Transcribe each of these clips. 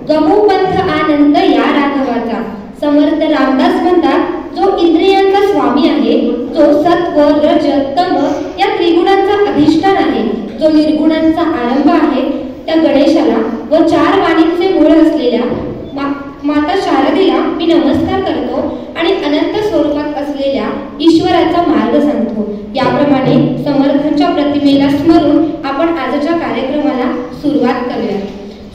गमो पंथ आनंद या राघवाचा. समर्थ रामदास म्हणतात, जो इंद्रियांचा स्वामी आहे, जो सत्व रज तम या त्रिगुणांचा अधिष्ठान आहे, जो निर्गुणांचा आरंभ आहे, त्या गणेशाला व चार वाणींचे मूळ असलेल्या माता शारदेला मी नमस्कार करतो आणि अनंत स्वरूपात असलेल्या ईश्वराचा मार्ग सांगतो. याप्रमाणे समर्थांच्या प्रतिमेला स्मरून आपण आजच्या कार्यक्रमाला सुरुवात करूया.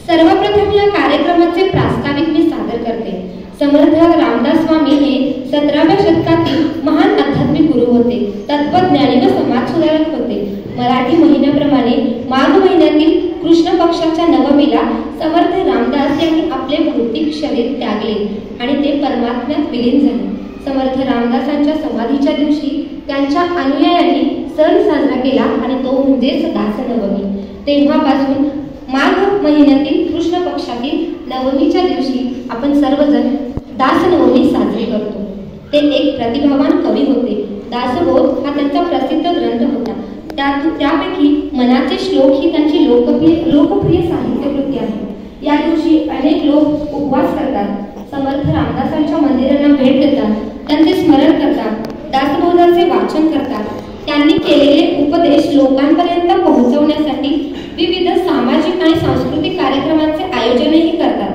सर्वप्रथम या कार्यक्रमाचे प्रास्ताविक मी सादर करते. समर्थ रामदास स्वामी हे 17व्या शतकातील महान आध्यात्मिक गुरु होते, तत्वज्ञानी व समाज सुधारक होते. मराठी महिन्याप्रमाणे माघ महिन्यातील कृष्ण पक्षाच्या नवमीला समर्थ रामदास यांनी आपले भौतिक शरीर त्यागले आणि ते परमात्म्यात विलीन झाले. समर्थ रामदासांच्या समाधीच्या दिवशी त्यांच्या अनुयायांनी सण साजरा केला आणि तो म्हणजेच दासनवमी. तेव्हापासून माघ महिन्यातील कृष्ण पक्षातील नवमीच्या दिवशी आपण सर्वजण दासनवमी साजरी करतो. ते एक प्रतिभावान कवी होते. दासबोध हा त्यांचा प्रसिद्ध ग्रंथ होता. त्यापैकी मनाचे श्लोक ही त्यांची लोकप्रिय साहित्यकृती आहे. या दिवशी अनेक लोक उपवास करतात, समर्थ रामदासांच्या मंदिरांना भेट देतात, त्यांचे स्मरण करतात, दासबोधाचे वाचन करतात. त्यांनी केलेले उपदेश लोकांपर्यंत पोहोचवण्यासाठी विविध सामाजिक आणि सांस्कृतिक कार्यक्रमांचे आयोजनही करतात.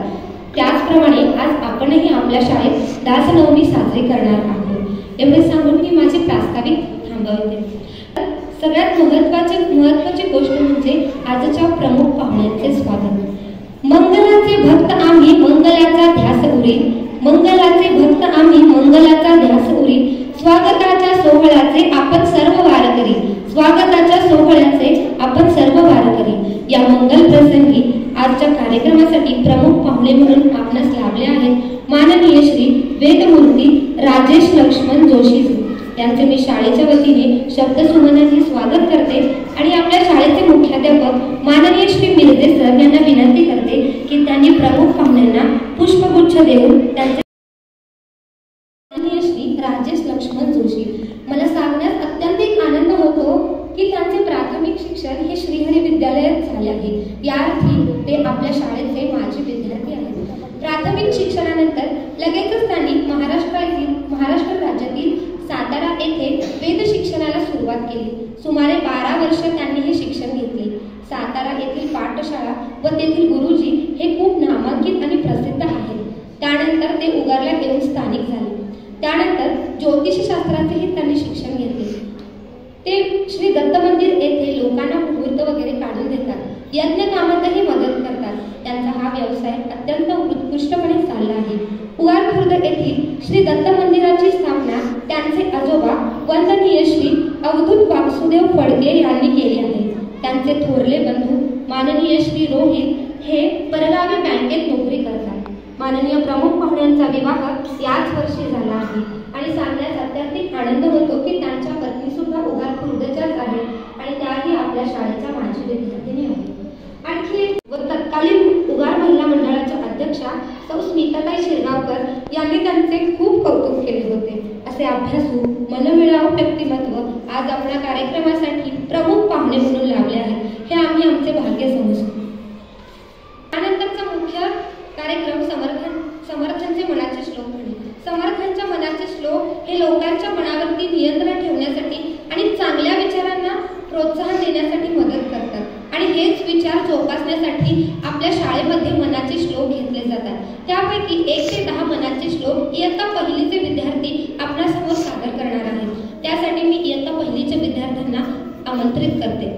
त्याचप्रमाणे आज आपणही आपल्या शाळेत दासनवमी साजरी करणार आहोत. एवढे सांगून मी माझे प्रास्ताविक थांबवते. सगळ्यात महत्त्वाची गोष्ट म्हणजे आजच्या प्रमुख पाहुण्यांचे स्वागत. मंगलाचे भक्त आम्ही मंगलाचा ध्यास उरी, मंगलाचे भक्त आम्ही मंगलाचा ध्यास उरी, स्वागताच्या सोहळ्याचे आपण सर्व वारकरी, स्वागताच्या सोहळ्याचे आपण सर्व वारकरी. या मंगल प्रसंगी आजच्या कार्यक्रमासाठी प्रमुख पाहुणे म्हणून आपणास लाभले आहेत माननीय श्री वेदमूर्ती राजेश लक्ष्मण जोशी यांचे मी शाळेच्या वतीने शब्दसुमनाने स्वागत करते आणि आपल्या शाळेचे मुख्याध्यापक माननीय श्री मिर्झे सर यांना विनंती करते की त्यांनी प्रमुख पाहुण्यांना पुष्पगुच्छ देऊन त्यांचे. माननीय श्री राजेश लक्ष्मण जोशी, मला सांगण्यास अत्यंत आनंद होतो की त्यांचे प्राथमिक शिक्षण हे श्रीहरी विद्यालयात झाले आहे. या अर्थी ते आपल्या शाळेचे माजी विद्यार्थी आहेत. प्राथमिक शिक्षणानंतर लगेचच त्यांनी महाराष्ट्र राज्यातील सातारा येथे वेद शिक्षणाला सुरुवात केली. सुमारे 12 वर्ष त्यांनी हे शिक्षण घेतले. सातारा येथील पाठशाळा व तेथील गुरुजी हे खूप नामांकित आणि प्रसिद्ध आहेत. त्यानंतर ते उगारला येऊन स्थानिक झाले. त्यानंतर ज्योतिषशास्त्राचेही त्यांनी शिक्षण घेतले. ते श्री दत्त मंदिर येथे लोकांना मुहूर्त वगैरे काढून देतात, यज्ञ कामातही मदत करतात. त्यांचा हा व्यवसाय अत्यंत उत्कृष्टपणे चालला आहे. उगार खुर्द येथील श्री दत्त मंदिराची स्थापना त्यांचे आजोबा वंदनीय श्री अवधूत वासुदेव फडके यांनी केली आहे. त्यांचे थोरले बंधू माननीय श्री रोहित हे परगावी बँकेत नोकरी करतात. माननीय प्रमुख पाहुण्यांचा विवाह याच वर्षी झाला आहे आणि सांगण्यास अत्यंत आनंद होतो की त्यांच्या पत्नी सुद्धा उगार खुर्दच्याच आहेत आणि त्याही आपल्या शाळेच्या माजी विद्यार्थिनी आहेत. आणखी व तत्कालीन उगार महिला मंडळाच्या अध्यक्षा सौ स्मिताताई शिरगावकर यांनी त्यांचे खूप कौतुक केले होते. असे अभ्यासू मनमिळावू व्यक्तिमत्व आज आपल्या कार्यक्रमासाठी प्रमुख पाहुणे म्हणून लाभले आहेत, हे आम्ही आमचे भाग्य समजतो. त्यानंतरचा मुख्य कार्यक्रम समर्थांचे मनाचे श्लोक म्हणे. समर्थांच्या मनाचे श्लोक हे लोकांच्या मनावरती नियंत्रण ठेवण्यासाठी आणि चांगल्या विचारांना प्रोत्साहन देण्यासाठी मदत करतात आणि हेच विचार जोपासण्यासाठी आपल्या शाळेमध्ये मनाचे श्लोक घेतले जातात. त्यापैकी 1 ते 10 मनाचे श्लोक इयत्ता पहिलीचे विद्यार्थी आपल्यासमोर सादर करणार आहेत. त्यासाठी मी इयत्ता पहिलीच्या विद्यार्थ्यांना आमंत्रित करते.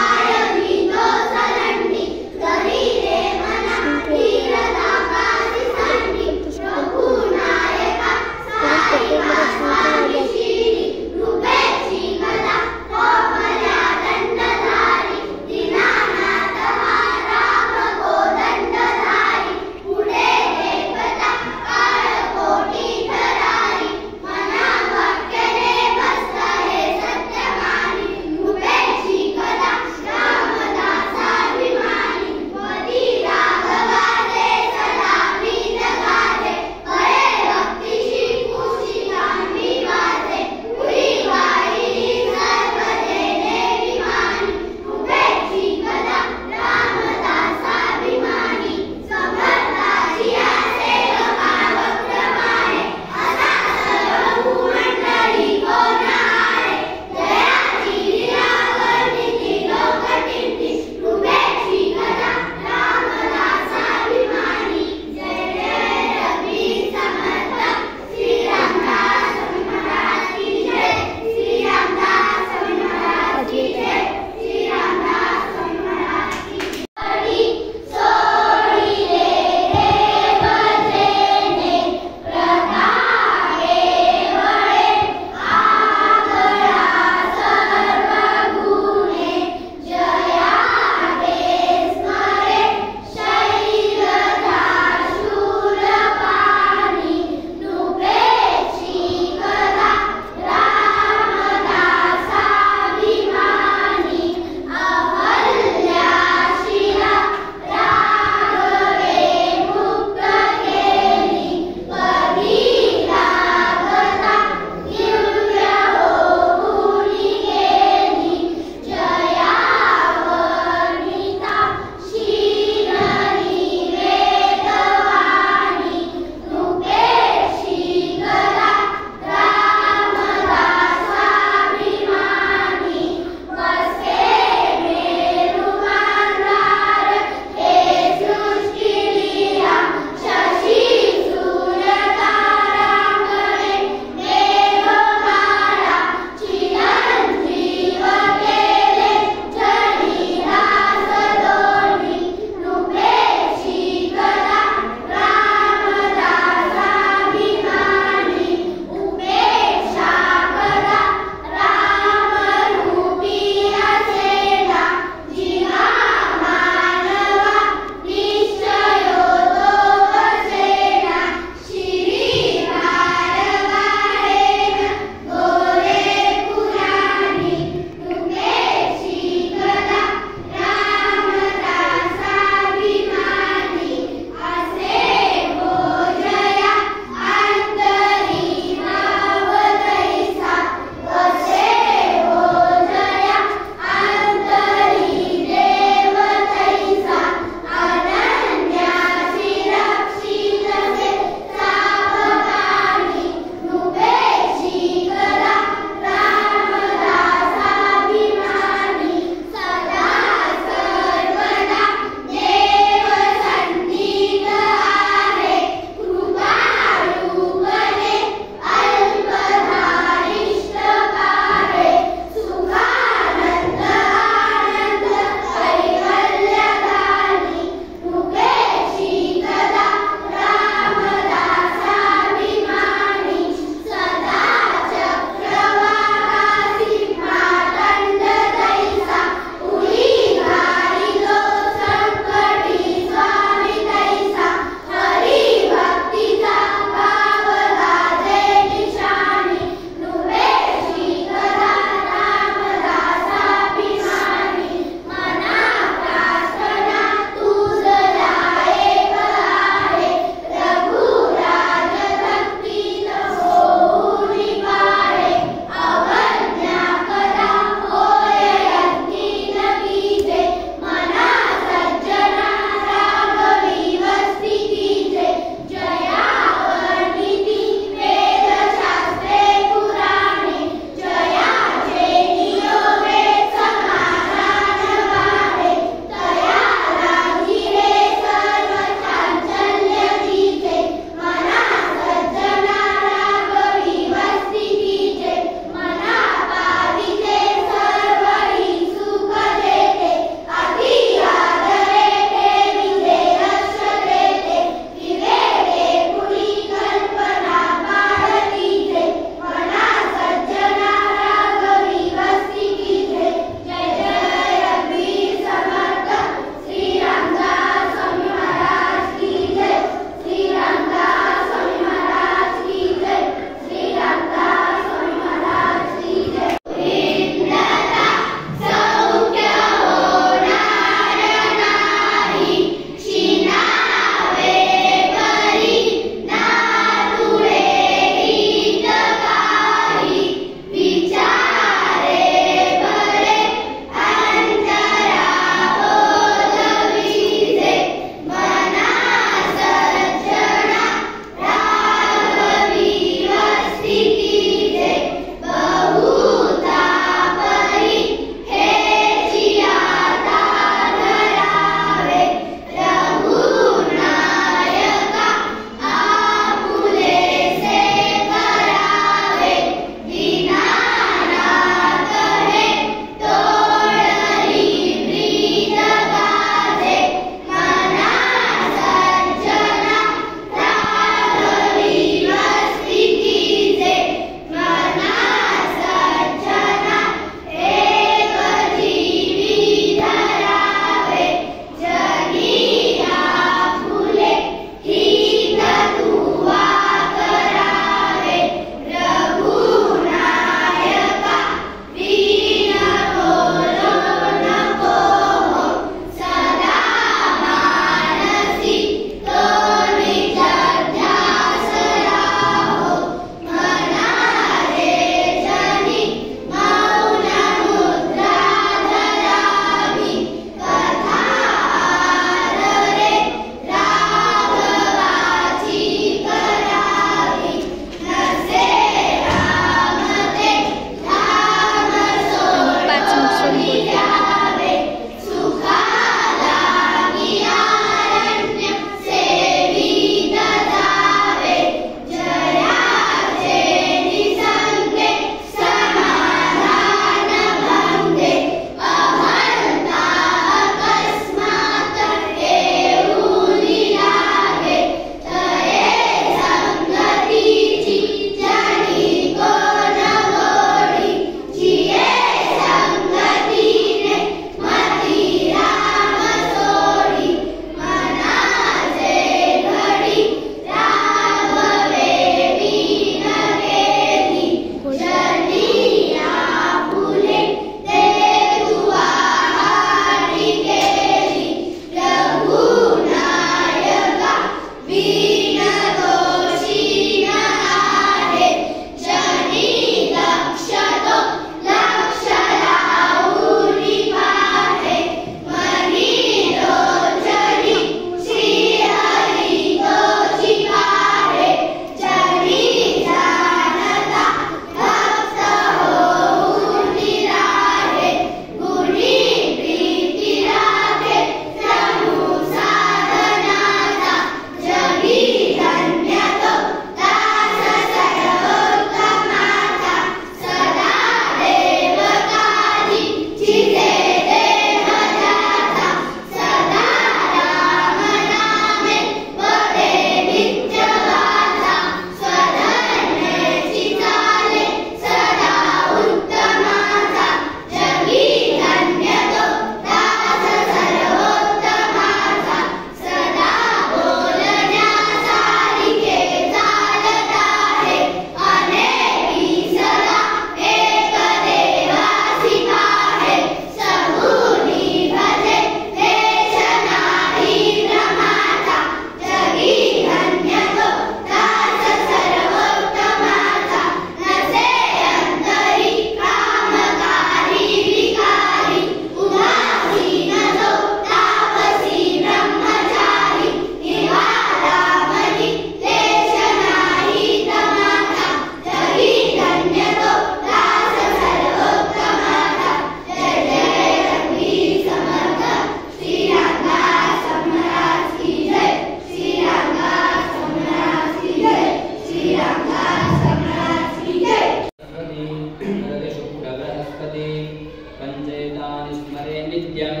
नित्यं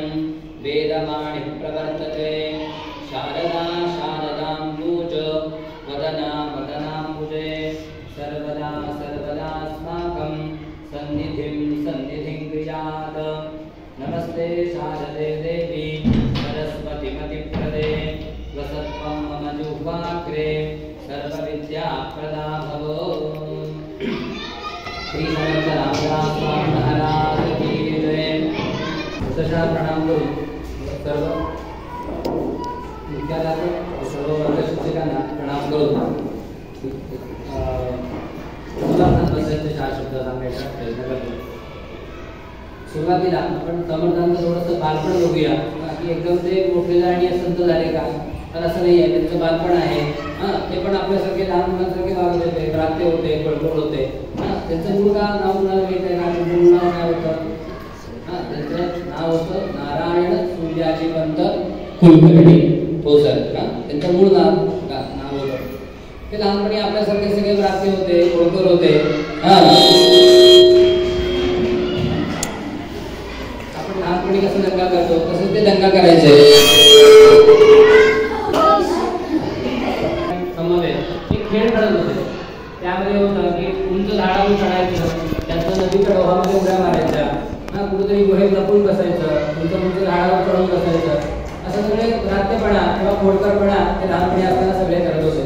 वेदवाणी प्रवर्तते शारदा शारदां पूज वदना वदनां पूजे सर्वदा सर्वदास्माकं सन्निधिं क्रियात् नमस्ते शारदे देवी सरस्वतीमतिप्रदे वसत्वं मम जुह्वाग्रे सर्वविद्याप्रदा भव। श्री समर्थ रामदास स्वामी महाराज की जय। दशा प्रणाम करू सर्व मुख्याध्यापक सर्व वर्ग शिक्षकांना प्रणाम करू बसायचे 4 शब्द सांगायचा प्रयत्न करतो। सुरुवातीला आपण समर्थांचं थोडंसं बालपण बघूया की एकदम ते मोठे आणि संत झाले का, तर असं नाही आहे, त्यांचं बालपण आहे। ते पण आपल्यासारखे लहान मुलांसारखे वागत होते, भ्राते होते, बळबळ होते। त्यांचं मूळ नाव कुणाला माहित आहे का? त्यांचं मूळ नाव काय होतं? त्यांचं नाव होतं नारायण सूर्याजी पंत कुलकर्णी पोसर। त्यांचं मूळ नाव होतं। ते लहानपणी आपल्यासारखे सगळे भ्राते होते, बळबळ होते। आपण लहानपणी कसं दंगा करतो तसं ते दंगा करायचे। खेळ खेळत होते, त्यामध्ये होतं की उंच झाडावर चढायचं, त्याचं नदीच्या डोहामध्ये उड्या मारायच्या, कुठेतरी गुहेत लपून बसायचं, उंच झाडावर चढून बसायचं, असं सगळे भ्रातेपणा किंवा खोडकरपणा ते लहानपणी असताना सगळे करत होते।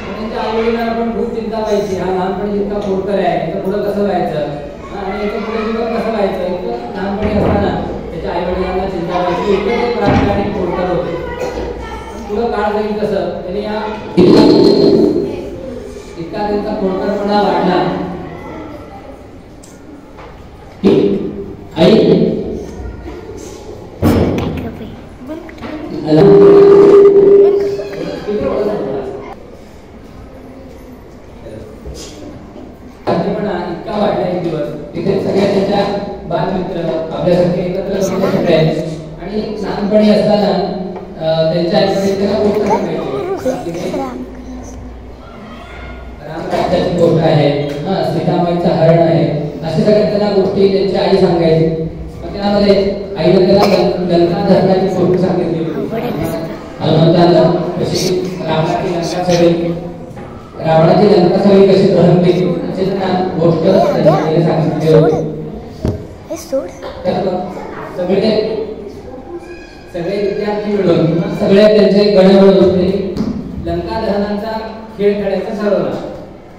त्यांच्या आईवडिलांना पण खूप चिंता व्हायची, हा लहानपणी जितका खोडकर आहे तर पुढं कसं व्हायचं आणि याचं पुढे जीवन कसं व्हायचं। इतकं लहानपणी असताना त्याच्या आईवडिलांना चिंता व्हायची, इतकं ते भ्राते आणि खोडकर होते। पुढं काळ जाईल कसं त्यांनी या इतका त्यांचा खोडकरपणा वाढला। आई इतका वाढला एक दिवस तिथे सगळ्या त्याच्या बालमित्र आपल्यासारखे एकत्र बसले आणि लहानपणी असताना त्यांच्या आईकडे त्याला गोष्ट सांगायची। रामराज्याची गोष्ट आहे, सीतामाईचं हरण आहे, अशा सगळ्या त्यांना गोष्टी त्यांची आई सांगायची। त्यामध्ये आईने त्याला लंका धरणाची गोष्ट सांगितली होती। हनुमंताला कशी रावणाची लंका सगळी कशी दहन केली अशी त्यांना गोष्ट त्यांच्या आईने सांगितली होती। सगळे विद्यार्थी मिळून सगळे त्यांचे गण मिळून लंका दहनाचा खेळ खेळायचा ठरवला।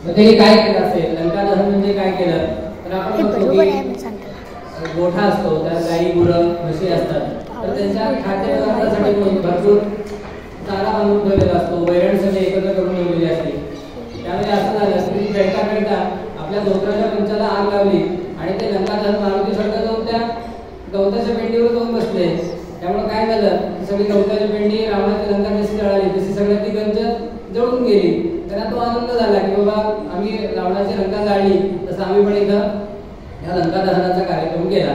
मग ते काय केलं असेल, लंका दहन म्हणजे काय केलं तर आपण बघतो की गोठा असतो, त्यात गाई गुरं म्हशी असतात, तर त्यांच्या खाद्यपदार्थासाठी भरपूर चारा बांधून ठेवलेला असतो, वैरण सगळे एकत्र करून ठेवलेली असते। त्यामुळे असं झालं की खेळता खेळता आपल्या धोत्राच्या पंचाला आग लावली आणि ते लंका दहन मारुती सरकार जाऊन त्या गवताच्या पेंडीवर जाऊन बसले। त्यामुळे काय झालं, सगळी गवताची पेंडी रावणाची लंका जशी जळाली तशी सगळ्या ती गंज जळून गेली। त्यांना तो आनंद झाला की बाबा आम्ही रावणाची लंका जाळली तसं आम्ही पण इथं या लंका दहनाचा कार्यक्रम केला।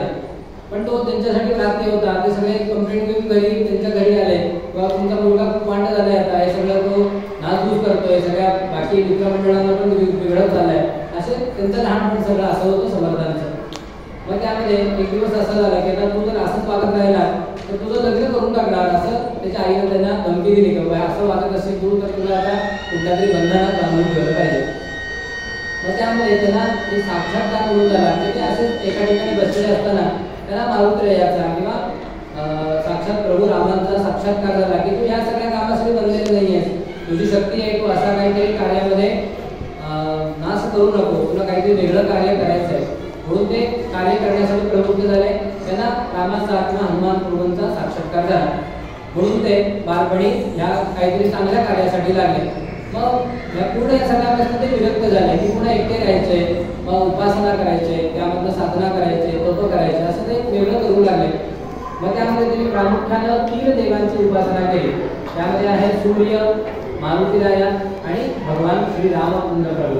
पण तो त्यांच्यासाठी प्राप्ती होता। ते सगळे कंप्लेंट घेऊन घरी त्यांच्या घरी आले, बाबा तुमचा मुलगा खूप वांड झालाय, आता हे सगळं तो नाचधूस करतोय, सगळ्या बाकी मित्रमंडळांना पण बिघडत चाललाय, असे त्यांचं लहानपण सगळं असं होतं समर्थांचं। मग त्यामध्ये एक दिवस असं झालं की आता तू जर असंच वागत राहिला तर तुझं लग्न करून टाकणार, असं त्याच्या आईने त्यांना धमकी दिली की बाबा असं वागत असेल तू तर तुला आता कुठल्या तरी बंधनात बांधून ठेवलं पाहिजे। मग त्यामध्ये त्यांना ते साक्षात्कार करून झाला की ते असेच एका ठिकाणी बसलेले असताना त्यांना मारुती याचा किंवा साक्षात प्रभू रामांचा साक्षात्कार झाला की तू या सगळ्या कामासाठी बनलेलं नाही आहेस, तुझी शक्ती आहे, तू असा काहीतरी कार्यामध्ये नाश करू नको, तुला काहीतरी वेगळं कार्य करायचं आहे। म्हणून ते कार्य करण्यासाठी प्रवृत्त झाले। त्यांना रामाचा किंवा हनुमान प्रभूंचा साक्षात्कार झाला, म्हणून ते बालपणी या काहीतरी चांगल्या कार्यासाठी लागले। मग या पूर्ण या सगळ्यापासून ते विरक्त झाले की पुन्हा एकटे राहायचे, मग उपासना करायचे, त्यामधलं साधना करायचे, तप करायचे, असं ते वेगळं करू लागले। मग त्यामध्ये त्यांनी प्रामुख्यानं 3 देवांची उपासना केली। त्यामध्ये आहे सूर्य, मारुतीराया आणि भगवान श्री रामचंद्र प्रभू।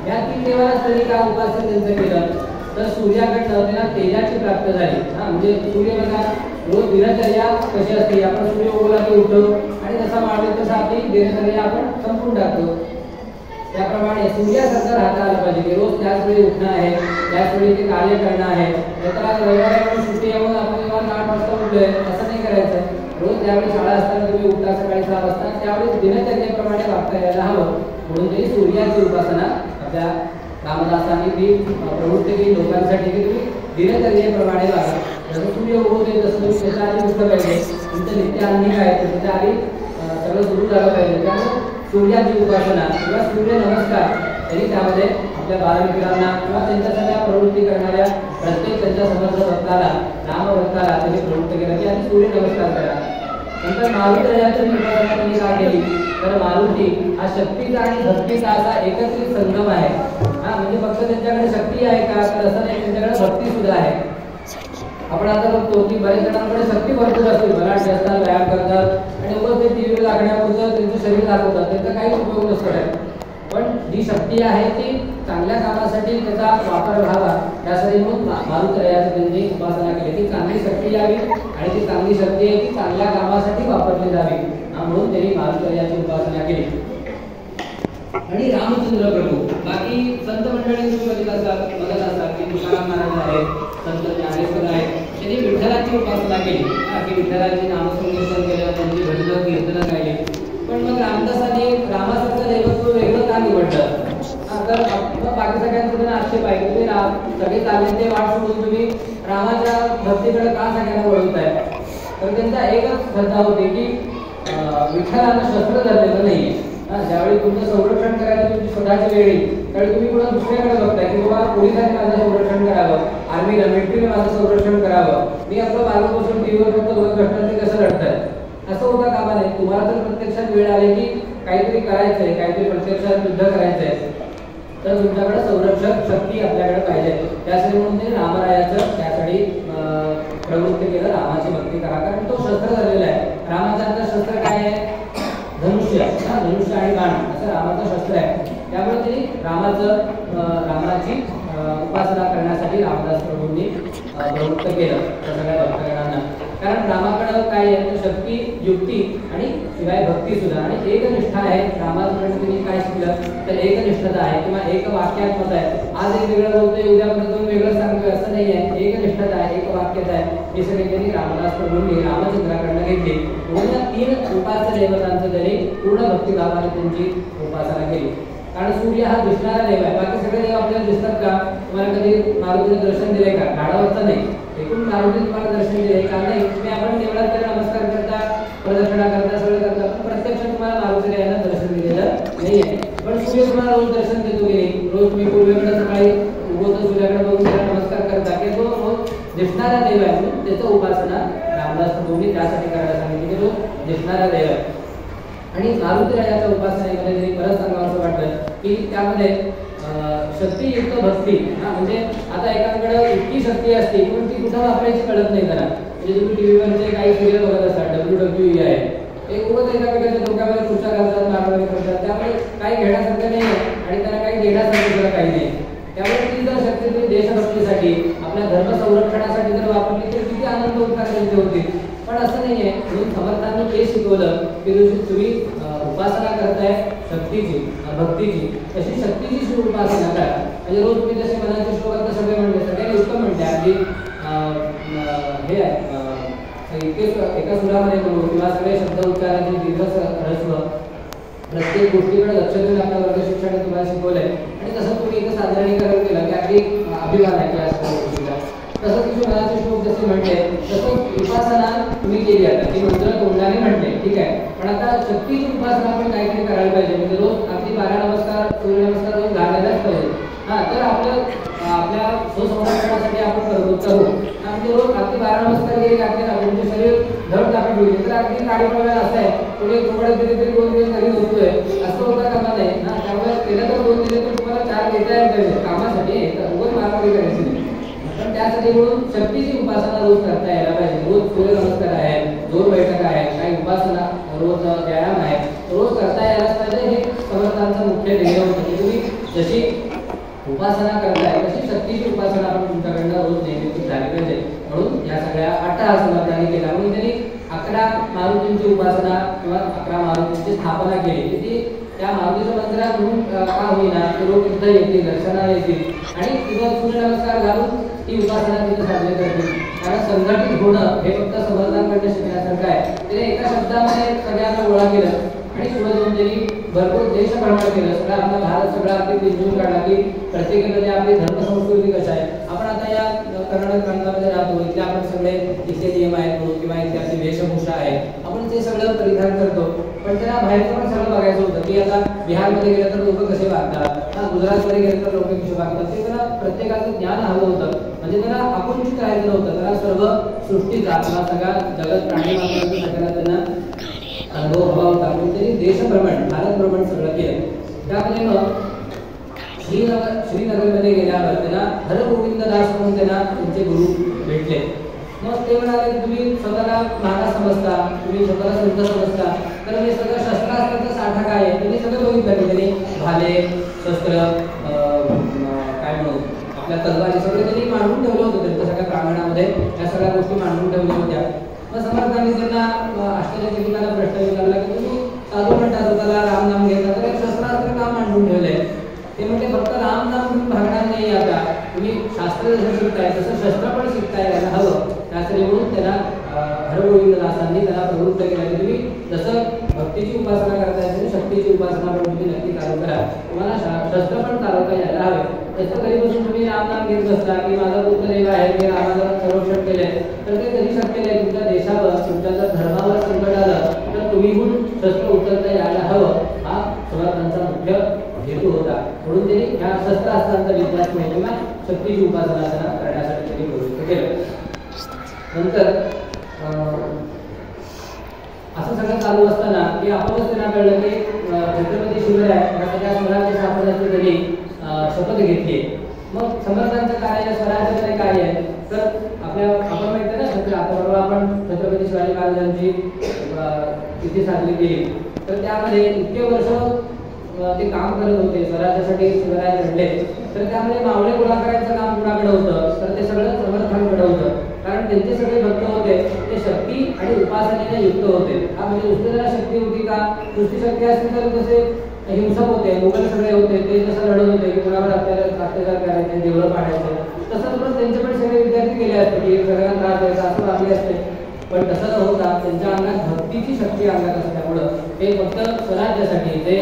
या 3 देवांना त्यांनी का उपासन त्यांचं केलं तर सूर्याकडनं त्यांना तेजाची प्राप्त झाली। म्हणजे सूर्य बघा रोज दिनचर्या कशी असते, आपण सूर्य उगवला की उठतो आणि जसा मावळेल तसा आपली दिनचर्या आपण संपून टाकतो। त्याप्रमाणे सूर्यासारखं राहता आलं पाहिजे की रोज त्याच वेळी उठणं आहे, त्याच वेळी ते कार्य करणं आहे। तर आज रविवारी आपण सुट्टी आहे म्हणून आपण जेव्हा 8 उठलोय असं नाही करायचं. रोज ज्यावेळी शाळा असताना तुम्ही उठता सकाळी 6 वाजता त्यावेळी दिनचर्येप्रमाणे वागता यायला हवं. म्हणून तरी सूर्याची उपासना आपल्या रामदासांनी ती प्रवृत्ती केली लोकांसाठी की तुम्ही दिनचर्येप्रमाणे वागा. जसं सूर्य उगवते तसं तुम्ही त्याच्या आधी उठलं पाहिजे. तुमचं नित्य अन्नी काय तर त्याच्या आधी सगळं सुरू झालं पाहिजे. त्यामुळे सूर्याची उपासना किंवा सूर्य नमस्कार तरी त्यामध्ये आपल्या बालमित्रांना किंवा त्यांच्या सगळ्या प्रवृत्ती करणाऱ्या प्रत्येक त्यांच्या समर्थ भक्ताला रामभक्ताला त्यांनी प्रवृत्त केलं की आधी सूर्य नमस्कार करा. नंतर मारुती उपासना त्यांनी का केली तर मारुती हा शक्तीचा आणि भक्तीचा असा एकत्रित संगम आहे. म्हणजे फक्त त्यांच्याकडे शक्ती आहे का तर असं नाही, त्यांच्याकडे भक्ती सुद्धा आहे. आपण आता बघतो की बऱ्याच जणांकडे शक्ती भरपूर असते, बराच असतात, व्यायाम करतात आणि उगाच ते टीव्हीवर दाखवण्यापुरतं त्यांचं शरीर दाखवतात, त्यांचा काहीच उपयोग नसतो आहे. पण जी शक्ती आहे ती चांगल्या कामासाठी त्याचा वापर व्हावा यासाठी मग मारुतरायाची त्यांची उपासना केली. ती चांगली शक्ती यावी आणि ती चांगली शक्ती आहे ती चांगल्या कामासाठी वापरली जावी म्हणून त्यांनी मारुतरायाची उपासना केली. आणि रामचंद्र प्रभू बाकी संत मंडळी तुम्ही बघत असाल की तुकाराम महाराज आहेत, संत ज्ञानेश्वर आहेत, त्यांनी विठ्ठलाची उपासना केली की विठ्ठलाची नामसंकीर्तन केलं, त्यांची भजन कीर्तन गायली. पण मग रामदासांनी रामासारखं दैवत्व वेगळं का निवडलं तर बाकी सगळ्यांचं त्यांना आक्षेप आहे की तुम्ही सगळे चालले ते वाट सोडून तुम्ही रामाच्या भक्तीकडे का सगळ्यांना वळवताय. तर त्यांचा एकच श्रद्धा होती की विठ्ठलानं शस्त्र धरलेलं नाहीये. ज्यावेळी तुमचं संरक्षण करायचं तुमची स्वतःची वेळी त्यावेळी तुम्ही पुन्हा दुसऱ्याकडे बघताय की बाबा पोलिसांनी माझं संरक्षण करावं, आर्मीला मिलिटरीने माझं संरक्षण करावं, मी आपलं मार्ग बसून टीव्हीवर फक्त बघत बसणार ते कसं लढताय असं होता कामा नये. तुम्हाला जर प्रत्यक्षात वेळ आली की काहीतरी करायचंय, काहीतरी प्रत्यक्षात युद्ध करायचंय तर तुमच्याकडे संरक्षक शक्ती आपल्याकडे पाहिजे. त्यासाठी म्हणून ते रामरायाचं त्यासाठी प्रवृत्त केलं रामाची भक्ती करा, कारण तो शस्त्र धरलेला आहे. रामाचं शस्त्र काय आहे धनुष्य, धनुष्य आणि बाण असं रामाचं शस्त्र आहे. त्यामुळे त्यांनी रामाची उपासना करण्यासाठी रामदास प्रभूंनी प्रवृत्त केलं त्या सगळ्या भक्तगणांना. कारण रामाकडं काय आहे शक्ती, युक्ती आणि शिवाय भक्ती सुद्धा आणि एकनिष्ठा आहे. रामाकडे त्यांनी काय शिकलं तर एकनिष्ठता आहे किंवा एक वाक्यात्मक आहे. आज एक वेगळं बोलतोय उद्यापर्यंत दोन वेगळं सांगतोय असं नाही आहे. एकनिष्ठता आहे, एक वाक्यता आहे. हे सगळे त्यांनी रामदास प्रभूंनी रामचंद्राकडनं घेतली. म्हणून 3 उपास्य देवतांचं त्यांनी पूर्ण भक्तिभावाने त्यांची उपासना केली. कारण सूर्य हा दिसणारा देव आहे. बाकी सगळे देव आपल्याला दिसतात का? तुम्हाला कधी मारुतीचं दर्शन दिले का? गाढवाचं नाही, एकूण मारुती तुम्हाला दर्शन दिले का नाही. तुम्ही आपण देवळात त्याला नमस्कार करता, प्रदक्षिणा करता, सगळं करता, पण प्रत्यक्ष तुम्हाला मारुती यायला दर्शन दिलेलं नाही आहे. पण सूर्य तुम्हाला रोज दर्शन देतो की नाही? रोज तुम्ही पूर्वेकडे सकाळी उगवतो सूर्याकडे बघून त्याला नमस्कार करता की तो रोज दिसणारा देव आहे म्हणून त्याचं उपासना रामदास प्रभूंनी त्यासाठी करायला सांगितली की तो दिसणारा देव आहे. आणि मारुतीरायाच्या उपासनेमध्ये परत सांगावं असं वाटतं की त्यामध्ये शक्तियुक्त भक्ती म्हणजे आता एकाकडे इतकी शक्ती असते पण ती कुठं वापरायची कळत नाही त्याला. म्हणजे तुम्ही टीव्हीवरचे काही सिरियल बघत असाल WWE आहे, एक उगत एकामेकाच्या डोक्यामध्ये खुर्च्या घालतात, मारवाडी करतात, त्यामुळे काही घेण्यासारखं नाही आणि त्यांना काही देण्यासारखं सुद्धा काही नाही. त्यामुळे ती जर शक्ती तुम्ही देशभक्तीसाठी आपल्या धर्म संरक्षणासाठी जर वापरली तर किती आनंद उत्साह त्यांचे होतील. पण असं नाही आहे. म्हणून समर्थांनी ते शिकवलं की तुम्ही उपासना करताय शक्तीची भक्तीची तशी शक्तीची उपासना करा. म्हणजे रोज तुम्ही जसे मनाचे श्लोक सगळे म्हणले सगळ्यांनी उत्तम म्हणते अगदी हे आहे एका सुरामध्ये म्हणू किंवा सगळे शब्द उच्चाराचे दीर्घ ह्रस्व प्रत्येक गोष्टीकडे लक्ष देऊन आपल्या वर्ग शिक्षणाने तुम्हाला शिकवलंय. आणि तसं तुम्ही इथं सादरीकरण केलं की अगदी अभिमान आहे की या सगळ्या गोष्टीला. तसं तुम्ही मनाचे श्लोक जसे म्हणले तसं उपासना तुम्ही केली आता ती मंत्र तोंडाने म्हणते ठीक आहे. पण आता शक्तीची उपासना आपण काहीतरी करायला पाहिजे. म्हणजे रोज अगदी 12 नमस्कार सूर्यनमस्कार रोज घालायलाच पाहिजे. तर आपल्या स्वसंरक्षणासाठी आपण प्रवृत्त होऊ. म्हणजे रोज अगदी 12 नमस्कार केले आपल्याला म्हणजे शरीर धड दाखवून होईल. तर अगदी गाडी प्रमाणे असं आहे पुढे थोडं तरी 2 दिवस तरी होतोय असं होता कामा नाही ना. त्यामुळे केलं तर 2 दिले तर तुम्हाला 4 देता यायला पाहिजे कामासाठी रोज मारामारी करायची नाही. पण त्यासाठी म्हणून शक्तीची उपासना रोज करता यायला पाहिजे. रोज सूर्यनमस्कार आहे, जोर बैठक आहे, काही उपासना रोज व्यायाम आहे रोज करता यायलाच पाहिजे. हे समर्थांचं मुख्य ध्येय होतं की तुम्ही जशी उपासना करताय तशी शक्तीची उपासना आपण तुमच्याकडनं रोज नेहमी झाली पाहिजे. म्हणून या सगळ्या 8 समर्थांनी केला. म्हणून त्यांनी 11 मारुतींची उपासना किंवा 11 मारुतींची स्थापना केली की ती त्या मारुतीच्या मंदिरात म्हणून का होईना लोक इथं येतील, दर्शनाला येतील आणि तिथं सूर्यनमस्कार घालून ती उपासना तिथे साजरी करतील. कारण संघटित होणं हे फक्त समर्थ शब्दामध्ये सगळ्यांना गोळा केलं आणि पुढे जाऊन त्यांनी भरपूर देश भ्रमण केलं. सगळा आपला भारत सगळा अगदी पिंजून काढला की प्रत्येकामध्ये आपली धर्म संस्कृती कशा आहे. आपण आता या कर्नाटक प्रांतामध्ये राहतो, इथे आपण सगळे इथे नियम आहेत किंवा इथे आपली वेशभूषा आहे, आपण ते सगळं परिधान करतो. पण त्यांना बाहेरचं पण सगळं बघायचं होतं की आता बिहारमध्ये गेलं तर लोक कसे वागतात, गुजरातमध्ये गेलं तर लोक कसे वागतात, ते त्यांना प्रत्येकाचं ज्ञान हवं होतं. म्हणजे त्यांना आकुंठित राहायचं नव्हतं, त्यांना सर्व सृष्टीचा किंवा सगळ्या जगत प्राणी मात्रांचा सगळ्यांना त्यांना अनुभव हवा होता. म्हणून त्यांनी देशभ्रमण भारत भ्रमण सगळं केलं. त्यामध्ये मग श्रीनगरमध्ये गेल्यावर त्यांना हरगोविंद दास म्हणून त्यांना त्यांचे गुरु भेटले. मग ते म्हणाले की तुम्ही स्वतःला महाराज समजता, तुम्ही स्वतःला संत समजता, तर हे सगळं शस्त्रास्त्राचा साठा काय आहे त्यांनी सगळं बघितलं. की त्यांनी भाले शस्त्र काय म्हणू आपल्या तलवारी सगळं त्यांनी मांडून ठेवलं होतं. त्यांच्या सगळ्या प्रांगणामध्ये या सगळ्या गोष्टी मांडून ठेवल्या होत्या. मग समर्थांनी त्यांना आश्चर्यचकिताला प्रश्न विचारला की तुम्ही साधू म्हणता स्वतःला राम नाम घेता, तर एक शस्त्रास्त्र का मांडून ठेवलंय. ते म्हणजे फक्त राम नाम तुम्ही भागणार नाही, आता तुम्ही शास्त्र जसं शिकताय तसं शस्त्र पण शिकताय यायला हवं. त्यासाठी म्हणून त्यांना हरगोविंद दासांनी त्यांना प्रवृत्त केलं की तुम्ही जसं भक्तीची उपासना करताय तशी शक्तीची उपासना पण तुम्ही नक्की चालू करा, तुम्हाला शस्त्र पण चालवता यायला हवे. तसं घरी बसून तुम्ही राम नाम घेत बसता की माझा पुत्र देव आहे, मी रामाला संरक्षण केलंय, तर ते कधी शक्य नाही. तुमच्या देशावर तुमच्या जर धर्मावर संकट आलं तर तुम्हीहून शस्त्र उचलता यायला हवं, हा समर्थांचा मुख्य हेतू होता. म्हणून त्यांनी ह्या शस्त्रास्त्रांचा विश्वास किंवा शक्तीची उपासना करण्यासाठी त्यांनी प्रवृत्त केलं. नंतर असं सगळं चालू असताना की आपणच त्यांना कळलं की छत्रपती शिवराय या सगळ्या स्वराज्य स्थापनेची त्यांनी शपथ घेतली. मग समर्थांचं कार्य स्वराज्याचं कार्य आहे. तर आपण माहिती ना आता आपण छत्रपती शिवाजी महाराजांची तिथी साजरी केली, तर त्यामध्ये इतके वर्ष ते काम करत होते, स्वराज्यासाठी शिवराय लढले, तर त्यामध्ये मावळे गोळा करायचं काम कुणाकडे होतं, तर ते सगळं समर्थांकडे होतं. कारण त्यांचे सगळे भक्त होते ते शक्ती आणि उपासनेने युक्त होते. हा म्हणजे नुसती जरा शक्ती होती का, नुसती शक्ती असती तर कसे हिंसक होते, मुघल सगळे होते, ते जसं लढत होते की कुणावर अत्याचार करायचे, देवळं पाडायचे, तसंच पण त्यांचे पण सगळे विद्यार्थी गेले असते की सगळ्यांना त्रास द्यायचा असं लागले असते. पण तसं न होता त्यांच्या अंगात भक्तीची शक्ती अंगात असल्यामुळं ते फक्त स्वराज्यासाठी, ते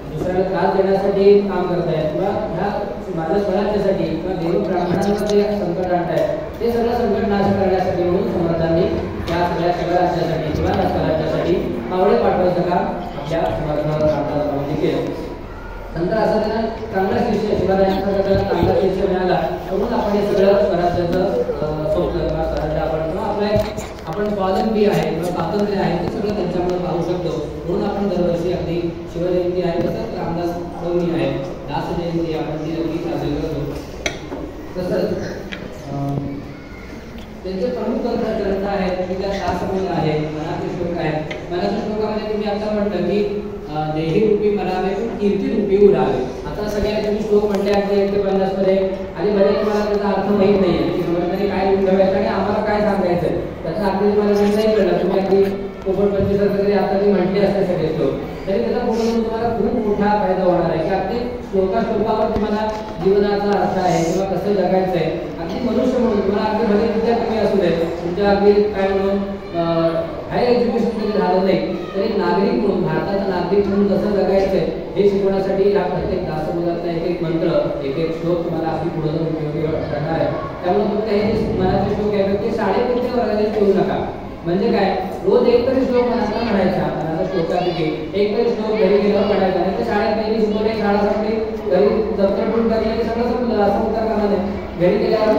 दुसऱ्याला त्रास देण्यासाठी काम करतायत किंवा ह्या माझ्या स्वराज्यासाठी किंवा देव ब्राह्मणांवर जे संकट आणतायत ते सगळं संकट नाश करण्यासाठी म्हणून समर्थांनी या सगळ्या स्वराज्यासाठी किंवा या स्वराज्यासाठी मावळे पाठवायचं काम आपल्या समर्थांनी केलं. नंतर असं त्यांना चांगला शिष्य शिवरायांचा चांगला शिष्य मिळाला म्हणून आपण हे सगळं स्वराज्याचं स्वप्न किंवा स्वराज्य आपण स्वातंत्र्य आहे किंवा स्वातंत्र्य आहे ते सगळं त्यांच्यामुळे पाहू शकतो. म्हणून आपण दरवर्षी अगदी शिवजयंती आहे तसंच रामदास नवमी आहे, दास जयंती आपण ती अगदी साजरी करतो. तसंच त्यांचे प्रमुख ग्रंथ आहेत की त्या शास्त्रमूल आहे, मनाचे श्लोक आहेत. मनाच्या श्लोकामध्ये तुम्ही आता म्हटलं की देही रूपी मनावे कीर्ती रूपी उडावे. आता सगळ्या तुम्ही श्लोक म्हटले अगदी 1 ते 50 मध्ये आणि बरेच मला त्याचा अर्थ माहीत नाही आहे की समर्थांनी काय लिहून ठेवायचं आणि आम्हाला काय सांगायचं त्याचा अर्थ मला नाही कळलं. तुम्ही अगदी पोपट 25 तरी आता ती म्हटली असते सगळे श्लोक, तरी त्याचा पुढे तुम्हाला खूप मोठा फायदा होणार आहे की अगदी श्लोकावर तुम्हाला जीवनाचा अर्थ आहे किंवा कसं जगायचं आहे. अगदी मनुष्य म्हणून तुम्हाला अगदी भले विद्यार्थी असू दे, तुमच्या अगदी काय म्हणून हायर एज्युकेशन जरी झालं नाही तरी नागरिक म्हणून भारताचा नागरिक म्हणून कसं जगायचं हे शिकवण्यासाठी या प्रत्येक दासबोधातला एक मंत्र एक श्लोक तुम्हाला अगदी पुढे जाऊन उपयोगी ठरणार आहे. त्यामुळे फक्त हे जे मनाचे श्लोक आहेत ते शाळेपुरते वर्गाने ठेवू नका. म्हणजे काय, रोज एक तरी श्लोक मनाचा म्हणायचा, मनाचा श्लोकापैकी एक तरी श्लोक घरी गेल्यावर म्हणायचा. नाही तर शाळेत पहिली शिकवले, शाळा संपली, घरी दप्तर ठेवून टाकले सगळं संपलं, असं उत्तर करणार नाही. घरी गेल्यावर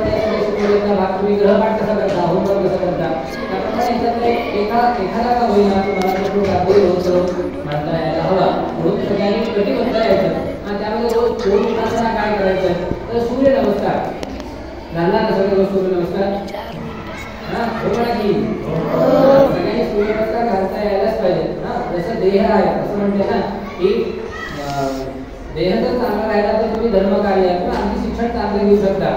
शिकवण्याचा भाग तुम्ही ग्रहपाठ कसा करता, होमवर्क कसं करता, त्याप्रमाणे याच्यातले एखादा का होईना तुम्हाला श्लोक अगदी रोज म्हणता यायला हवा. रोज सगळ्यांनी कटिबद्ध यायचं. त्यामध्ये रोज दोन उपासना काय करायचं तर सूर्य नमस्कार झाला ना, सगळे रोज सूर्य नमस्कार सगळ्यांनी सूर्य नमस्कार घालता यायलाच पाहिजे. जसं देह आहे असं म्हणते ना की देह जर चांगला राहिला तर तुम्ही धर्म कार्य किंवा आणखी शिक्षण चांगले घेऊ शकता.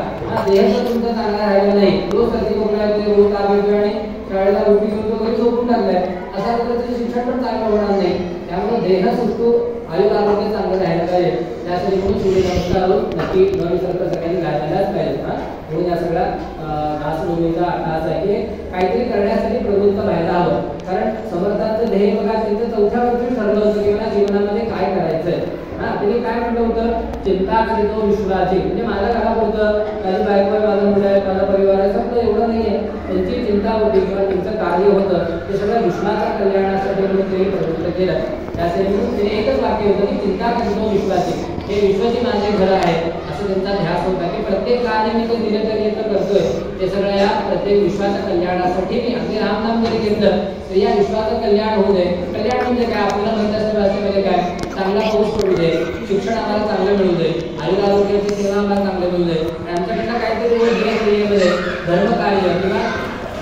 देह जर तुमचा चांगला राहिला नाही, रोज सर्दी खोकला येते, रोज ताप येतो आणि शाळेला उलटी घेऊन तो घरी झोपून टाकलाय, अशा पद्धतीचं शिक्षण पण चांगलं होणार नाही. त्यामुळे देह सुटतो, आयुष आरोग्य चांगलं राहायला पाहिजे. त्यासाठी म्हणून सूर्य नमस्कार नक्की नवीन सरकार सगळ्यांनी घालायलाच पाहिजे. म्हणून या सगळ्या दासभूमीचा अर्थ असा आहे की काहीतरी करण्यासाठी प्रवृत्त व्हायला हवं. कारण समर्थांचं ध्येय ध्येय बघा त्यांचं 4थ्या वर्षी ठरलं होतं की मला जीवनामध्ये काय करायचंय. त्यांनी काय म्हटलं होतं, चिंता करीतो विश्वाची. म्हणजे माझ्या घरापुरतं माझी बायको आहे, माझा मुलं आहे, माझा परिवार आहे, सगळं एवढं नाहीये. त्यांची चिंता होती किंवा त्यांचं कार्य होतं ते सगळं विश्वाच्या कल्याणासाठी म्हणून ते प्रवृत्त केलं. त्यासाठी त्याने एकच वाक्य होतं की चिंता करीतो विश्वाची. हे विश्वाची माझे घर आहे असं त्यांचा ध्यास होता की प्रत्येक कार्य मी ते दिनचर्येचं करतोय ते सगळं या प्रत्येक विश्वाच्या कल्याणासाठी मी अगदी रामनाम जरी घेतलं तर या विश्वाचं कल्याण होऊ दे. कल्याण म्हणजे काय, आपल्याला माहिती असतं भाषेमध्ये काय, चांगला पाऊस पडू दे, शिक्षण आम्हाला चांगलं मिळू दे, आयुर्वेद आरोग्याची सेवा आम्हाला चांगलं मिळू दे, आणि आमच्याकडनं काहीतरी दिनचर्येमध्ये धर्मकार्य किंवा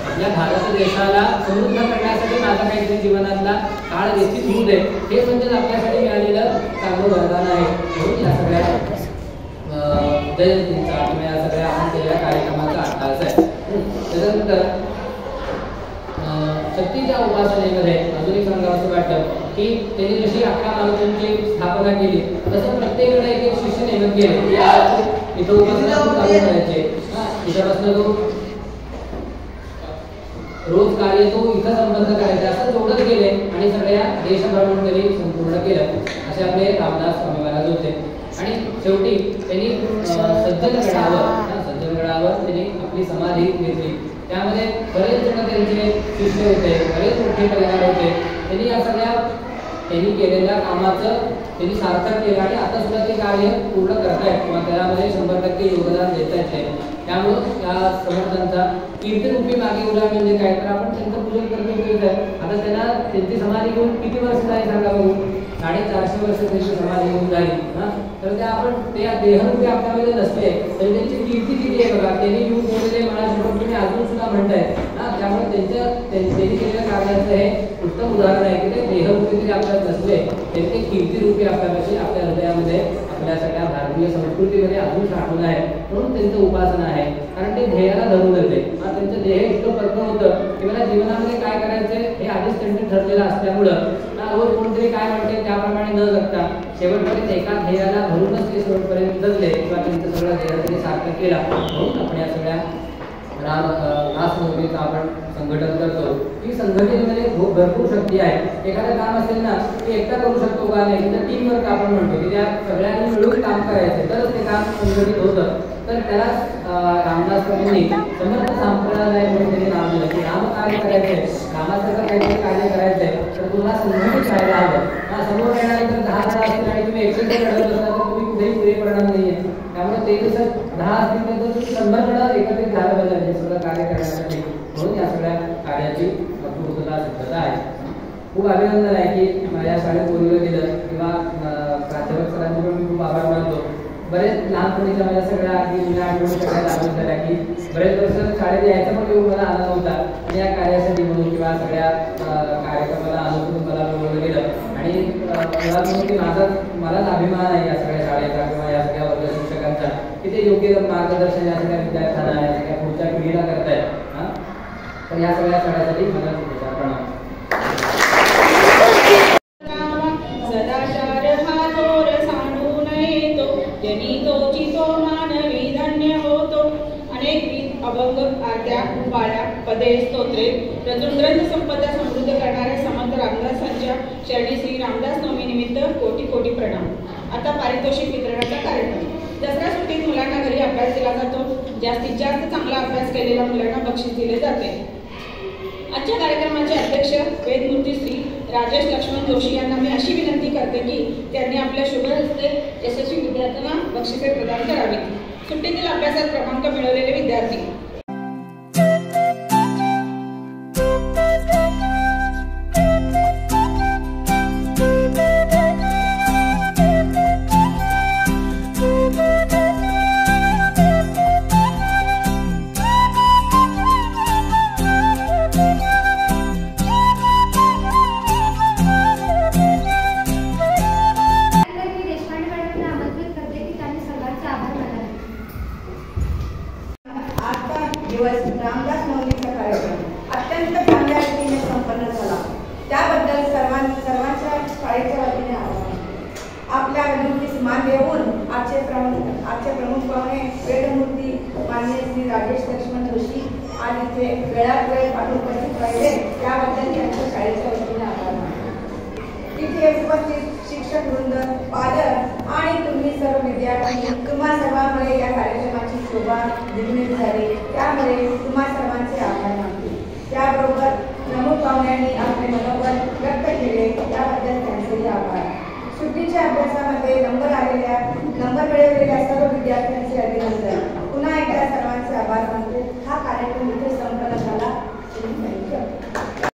आपल्या भारत देशाला समृद्ध करण्यासाठी माझा काहीतरी जीवनातला काळ व्यतीत होऊ दे. हे म्हणजे आपल्यासाठी मिळालेलं चांगलं वरदान आहे. म्हणून या सगळ्या जयंतीचा किंवा या सगळ्या आपण केलेल्या कार्यक्रमाचा अर्थाच आहे. त्याच्यानंतर शक्तीच्या उपासनेमध्ये अजून एक सांगावं वाटतं की त्यांनी जशी 11 मारुतींची स्थापना केली तसं प्रत्येकाला एक एक शिष्य नेमत गेले. इथं उपासना चालू करायचे, इथपासून तो रोज कार्य तो इथं संबंध करायचा असं जोडत गेले आणि सगळ्या देशभ्रमण त्यांनी संपूर्ण केलं. असे आपले रामदास स्वामी महाराज होते. आणि शेवटी त्यांनी सज्जनगडावर त्यांनी आपली समाधी घेतली. त्यामध्ये बरेच जण त्यांचे शिष्य होते, बरेच मोठे कलाकार होते. त्यांनी या सगळ्या त्यांनी केलेल्या कामाचं त्यांनी सार्थक केलं आणि आता सुद्धा ते कार्य पूर्ण करतायत किंवा त्यामध्ये 100% योगदान देत आहेत. त्यामुळं या समर्थांचा कीर्तरूपी मागे उडा म्हणजे काय, तर आपण त्यांचं पूजन करतो. आता त्यांना त्यांची समाधी घेऊन किती वर्ष झाली सांगा बघू, 450 वर्ष त्यांची समाधी घेऊन झाली. तर त्या आपण ते देहरूपी आपल्यामध्ये नसते तरी त्यांची कीर्ती किती आहे बघा. त्यांनी येऊन बोललेले मला तुम्ही अजून सुद्धा म्हणताय. त्यामुळे त्यांनी केलेल्या कार्याचं हे उत्तम उदाहरण आहे की ते देहरूपी तरी आपल्यात नसले तरी ते कीर्तीरूपी आपल्यापाशी आपल्या हृदयामध्ये आपल्या सगळ्या भारतीय संस्कृतीमध्ये अजून साठवून आहे. म्हणून त्यांचं उपासना आहे, कारण ते ध्येयाला धरून येते. त्यांचं ध्येय इतकं पक्कं होतं की मला जीवनामध्ये काय करायचंय हे आधीच त्यांनी ठरलेलं असल्यामुळं रोज कोणतरी काय म्हणते त्याप्रमाणे न जगता शेवटपर्यंत एका ध्येयाला धरूनच ते शेवटपर्यंत जगले किंवा त्यांचं सगळं ध्येय त्यांनी सार्थक केला. म्हणून आपण या सगळ्या रासनोबीचं आपण संघटन करतो. ही संघटनेमध्ये भरपूर शक्ती आहे. एखादं काम असेल ना ते एकटा करू शकतो का नाही, तर टीम वर्क आपण म्हणतो की त्या सगळ्यांनी मिळून काम करायचं तरच ते काम संघटित होतं. तर त्याला रामदास स्वामींनी समर्थ संप्रदाय म्हणून त्यांनी नाव दिलं की राम कार्य करायचंय, रामासारखं काहीतरी कार्य करायचंय तर तुम्हाला संघटित राहायला हवं. समोर येणारे तर 10 जण असतील आणि तुम्ही एकटे लढत असता तर तुम्ही कुठेही पुढे पडणार नाहीये. त्यामुळे ते जसं 10 असतील तर तुम्ही 100 जण एकत्रित झालं पाहिजे सगळं कार्य करण्यासाठी. म्हणून या सगळ्या कार्याची पूर्तता सिद्धता आहे. खूप अभिनंदन आहे की माझ्या शाळेत बोलवलं गेलं किंवा प्राध्यापक सरांचे पण मी खूप आभार मानतो. बरेच लहानपणीच्या माझ्या सगळ्या अगदी जुन्या आठवणी सगळ्या जाणून झाल्या की बरेच वर्ष शाळेत यायचा पण येऊन मला आनंद होता आणि या कार्यासाठी म्हणून किंवा सगळ्या कार्यक्रमाला अनुसरून मला बोलवलं गेलं. आणि मला म्हणून की मलाच अभिमान आहे या सगळ्या शाळेचा किंवा या सगळ्या वर्ग शिक्षकांचा की ते योग्य मार्गदर्शन या सगळ्या विद्यार्थ्यांना या सगळ्या पुढच्या पिढीला करतायत. तर या सगळ्या सगळ्यासाठी मला प्रणाम. अभंग आरत्या उपाळ्या पदे स्तोत्रे ग्रंथ संपदा समृद्ध करणाऱ्या समर्थ रामदासांच्या चरणी श्री रामदास नवमी निमित्त कोटी कोटी प्रणाम. आता पारितोषिक वितरणाचा कार्यक्रम. दसरा सुट्टीत मुलांना घरी अभ्यास दिला जातो. जास्तीत जास्त चांगला अभ्यास केलेल्या मुलांना बक्षीस दिले जाते. आजच्या कार्यक्रमाचे अध्यक्ष वेदमूर्ती श्री राजेश लक्ष्मण जोशी यांना मी अशी विनंती करते की त्यांनी आपल्या शुभ हस्ते यशस्वी विद्यार्थ्यांना बक्षिसे प्रदान करावीत. सुट्टीतील अभ्यासात क्रमांक मिळवलेले विद्यार्थी रामदास नवमीचा कार्यक्रम अत्यंत चांगल्या रीतीने संपन्न झाला. त्याबद्दल सर्वांच्या शाळेच्या वतीने आपल्या विनंतीस मान देऊन आजचे प्रमुख पाहुणे वेदमूर्ती माननीय श्री राजेश लक्ष्मण जोशी आणि ते वेळात वेळ पाठवून उपस्थित राहिले त्याबद्दल त्यांच्या शाळेच्या वतीने आभार मानतो. इथे उपस्थित शिक्षक वृंद, पालक आणि तुम्ही सर्व विद्यार्थी, तुम्हा सर्वांमुळे या कार्यक्रमाची शोभा द्विगुणित झाली, त्यामुळे तुम्हा सर्वांचे आभार मानते. त्याबरोबर प्रमुख पाहुण्यांनी आपले मनोबल व्यक्त केले, त्याबद्दल त्यांचेही आभार. सुट्टीच्या अभ्यासामध्ये नंबर मिळवलेल्या सर्व विद्यार्थ्यांचे